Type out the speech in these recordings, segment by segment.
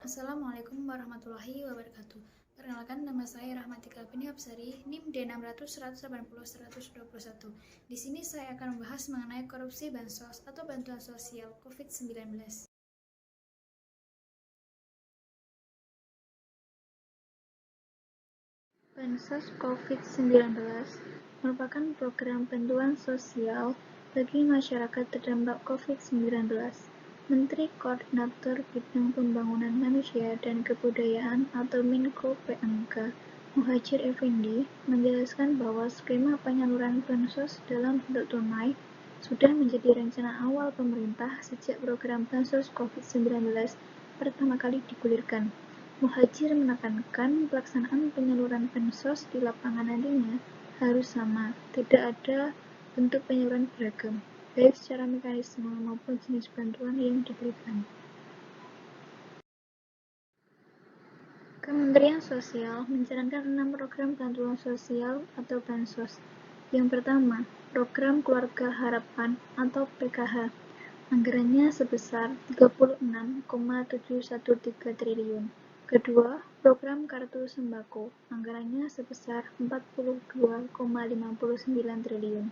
Assalamualaikum warahmatullahi wabarakatuh. Perkenalkan, nama saya Rahmatika Bini Absari, NIM D600-180-121. Di sini saya akan membahas mengenai korupsi bansos atau bantuan sosial COVID-19. Bansos COVID-19 merupakan program bantuan sosial bagi masyarakat terdampak COVID-19. Menteri Koordinator Bidang Pembangunan Manusia dan Kebudayaan atau Menko PMK, Muhadjir Effendi, menjelaskan bahwa skema penyaluran bansos dalam bentuk tunai sudah menjadi rencana awal pemerintah sejak program bansos COVID-19 pertama kali digulirkan. Muhadjir menekankan pelaksanaan penyaluran bansos di lapangan nantinya harus sama, tidak ada bentuk penyaluran beragam, baik secara mekanisme maupun jenis bantuan yang diberikan. Kementerian Sosial menjalankan 6 program bantuan sosial atau bansos. Yang pertama, Program Keluarga Harapan atau PKH. Anggarannya sebesar 36,713 triliun. Kedua, Program Kartu Sembako. Anggarannya sebesar 42,59 triliun.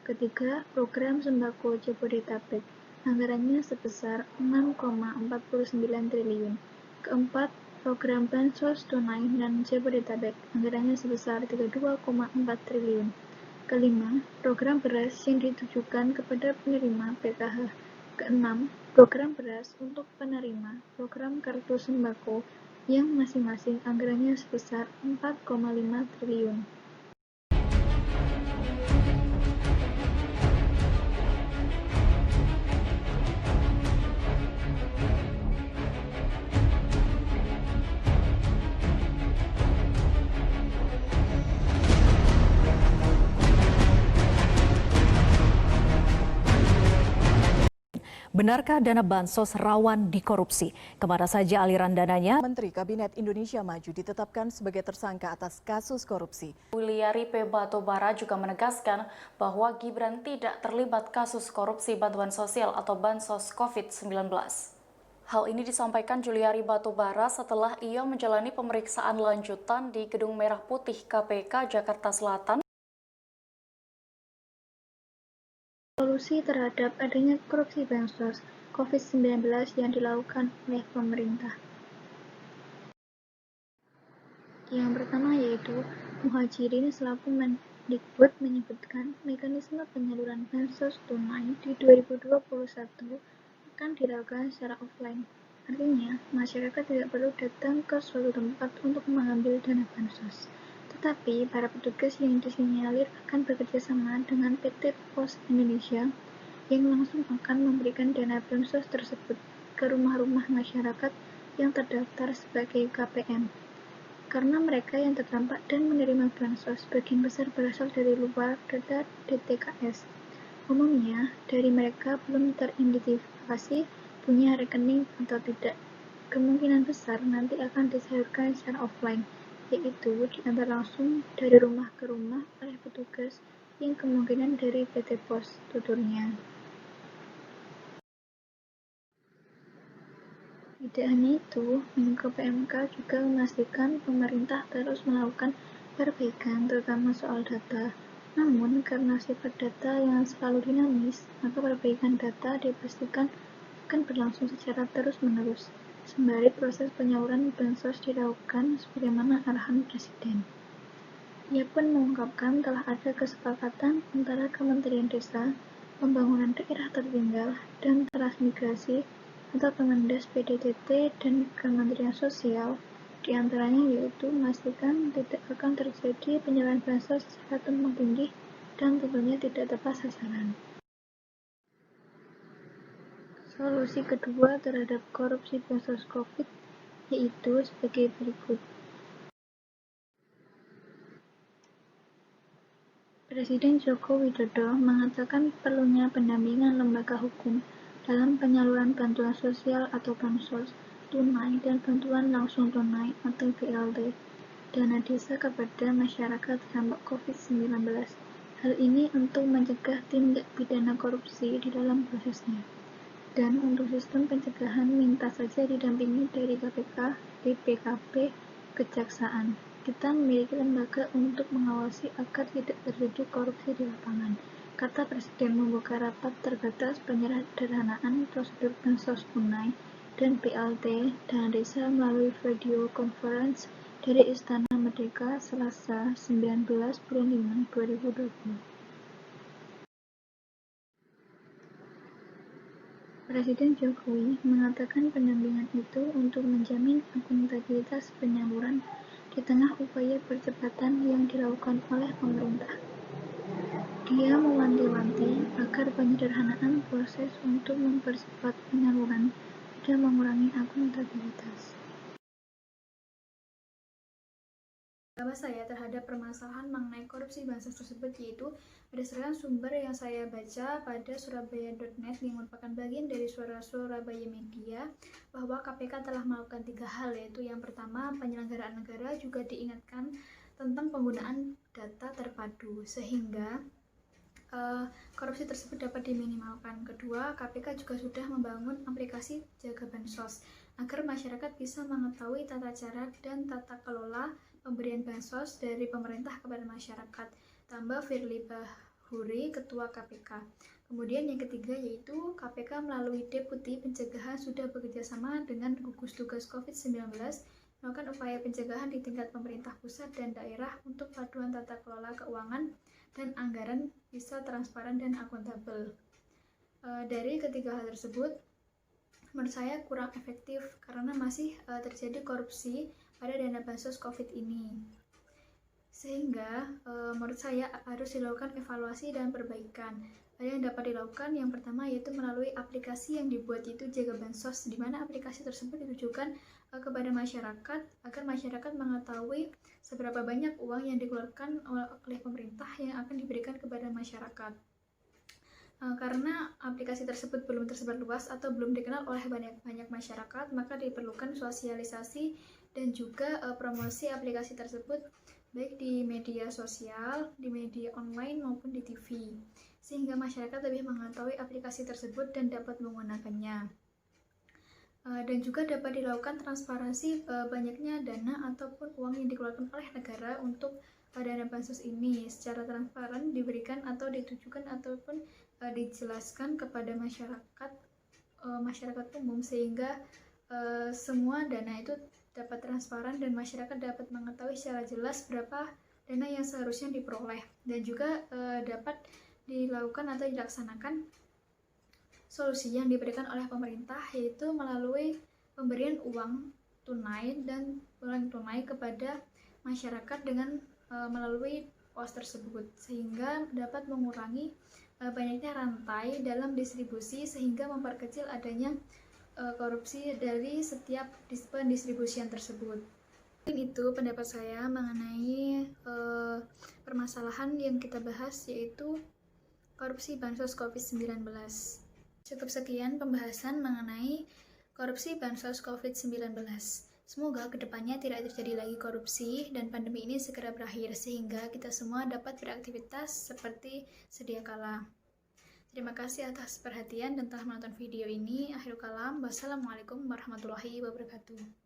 Ketiga, Program Sembako Jabodetabek. Anggarannya sebesar 6,49 triliun. Keempat, Program Bansos Tunai dan Jabodetabek. Anggarannya sebesar 32,4 triliun. Kelima, program beras yang ditujukan kepada penerima PKH. Keenam, program beras untuk penerima program Kartu Sembako yang masing-masing anggarannya sebesar 4,5 triliun. Benarkah dana bansos rawan dikorupsi? Kemana saja aliran dananya? Menteri Kabinet Indonesia Maju ditetapkan sebagai tersangka atas kasus korupsi. Wuliari P. Batubara juga menegaskan bahwa Gibran tidak terlibat kasus korupsi bantuan sosial atau bansos COVID-19. Hal ini disampaikan Juliari Batubara setelah ia menjalani pemeriksaan lanjutan di Gedung Merah Putih KPK Jakarta Selatan. Solusi terhadap adanya korupsi bansos COVID-19 yang dilakukan oleh pemerintah. Yang pertama yaitu Muhajirin selaku Mendikbud menyebutkan mekanisme penyaluran bansos tunai di 2021 akan dilakukan secara offline. Artinya, masyarakat tidak perlu datang ke suatu tempat untuk mengambil dana bansos. Tetapi, para petugas yang disinyalir akan bekerja sama dengan PT Pos Indonesia yang langsung akan memberikan dana bansos tersebut ke rumah-rumah masyarakat yang terdaftar sebagai KPM. Karena mereka yang terdampak dan menerima bansos sebagian besar berasal dari luar data DTKS. Umumnya, dari mereka belum teridentifikasi punya rekening atau tidak. Kemungkinan besar nanti akan disalurkan secara offline, yaitu diantar langsung dari rumah ke rumah oleh petugas yang kemungkinan dari PT Pos, tuturnya. Tidak hanya itu, Menko PMK juga memastikan pemerintah terus melakukan perbaikan terutama soal data. Namun, karena sifat data yang selalu dinamis, maka perbaikan data dipastikan akan berlangsung secara terus-menerus, sembari proses penyaluran bansos dilakukan sebagaimana arahan Presiden. Ia pun mengungkapkan telah ada kesepakatan antara Kementerian Desa, Pembangunan Daerah Tertinggal, dan Transmigrasi atau Kemendes PDTT dan Kementerian Sosial, diantaranya yaitu memastikan tidak akan terjadi penyaluran bansos secara tumpang tindih dan tentunya tidak tepat sasaran. Solusi kedua terhadap korupsi bansos COVID yaitu sebagai berikut. Presiden Joko Widodo mengatakan perlunya pendampingan lembaga hukum dalam penyaluran bantuan sosial atau bansos tunai dan bantuan langsung tunai atau BLT, dana desa kepada masyarakat terdampak COVID-19. Hal ini untuk mencegah tindak pidana korupsi di dalam prosesnya. Dan untuk sistem pencegahan minta saja didampingi dari KPK, BPKP, Kejaksaan. Kita memiliki lembaga untuk mengawasi agar tidak terjadi korupsi di lapangan, kata Presiden membuka rapat terbatas penyederhanaan prosedur bansos tunai dan BLT dana desa melalui video conference dari Istana Merdeka Selasa 19/5/2020. Presiden Jokowi mengatakan pendampingan itu untuk menjamin akuntabilitas penyaluran di tengah upaya percepatan yang dilakukan oleh pemerintah. Dia mewanti-wanti agar penyederhanaan proses untuk mempercepat penyaluran dan mengurangi akuntabilitas. Pendapat saya terhadap permasalahan mengenai korupsi bansos tersebut yaitu berdasarkan sumber yang saya baca pada surabaya.net yang merupakan bagian dari Suara Surabaya Media, bahwa KPK telah melakukan 3 hal, yaitu yang pertama, penyelenggaraan negara juga diingatkan tentang penggunaan data terpadu sehingga korupsi tersebut dapat diminimalkan. Kedua, KPK juga sudah membangun aplikasi Jaga Bansos agar masyarakat bisa mengetahui tata cara dan tata kelola pemberian bansos dari pemerintah kepada masyarakat. Tambah Firly Bahuri, Ketua KPK. Kemudian yang ketiga yaitu KPK melalui Deputi Pencegahan sudah bekerjasama dengan gugus tugas COVID-19 melakukan upaya pencegahan di tingkat pemerintah pusat dan daerah untuk paduan tata kelola keuangan dan anggaran bisa transparan dan akuntabel. Dari ketiga hal tersebut, menurut saya kurang efektif karena masih terjadi korupsi pada dana bansos COVID ini. Sehingga menurut saya harus dilakukan evaluasi dan perbaikan. Ada yang dapat dilakukan, yang pertama yaitu melalui aplikasi yang dibuat yaitu Jaga Bansos, di mana aplikasi tersebut ditujukan kepada masyarakat agar masyarakat mengetahui seberapa banyak uang yang dikeluarkan oleh pemerintah yang akan diberikan kepada masyarakat. Karena aplikasi tersebut belum tersebar luas atau belum dikenal oleh banyak masyarakat, maka diperlukan sosialisasi dan juga promosi aplikasi tersebut baik di media sosial, di media online maupun di TV, sehingga masyarakat lebih mengetahui aplikasi tersebut dan dapat menggunakannya. Dan juga dapat dilakukan transparansi banyaknya dana ataupun uang yang dikeluarkan oleh negara untuk dana bansos ini secara transparan diberikan atau ditujukan ataupun dijelaskan kepada masyarakat umum, sehingga semua dana itu dapat transparan dan masyarakat dapat mengetahui secara jelas berapa dana yang seharusnya diperoleh, dan juga dapat dilakukan atau dilaksanakan solusi yang diberikan oleh pemerintah yaitu melalui pemberian uang tunai dan uang tunai kepada masyarakat dengan melalui pos tersebut, sehingga dapat mengurangi banyaknya rantai dalam distribusi sehingga memperkecil adanya korupsi dari setiap pendistribusian tersebut. Itu pendapat saya mengenai permasalahan yang kita bahas yaitu korupsi bansos COVID-19. Cukup sekian pembahasan mengenai korupsi bansos COVID-19. Semoga kedepannya tidak terjadi lagi korupsi dan pandemi ini segera berakhir sehingga kita semua dapat beraktivitas seperti sedia kala. Terima kasih atas perhatian dan telah menonton video ini. Akhirul kalam, wassalamualaikum warahmatullahi wabarakatuh.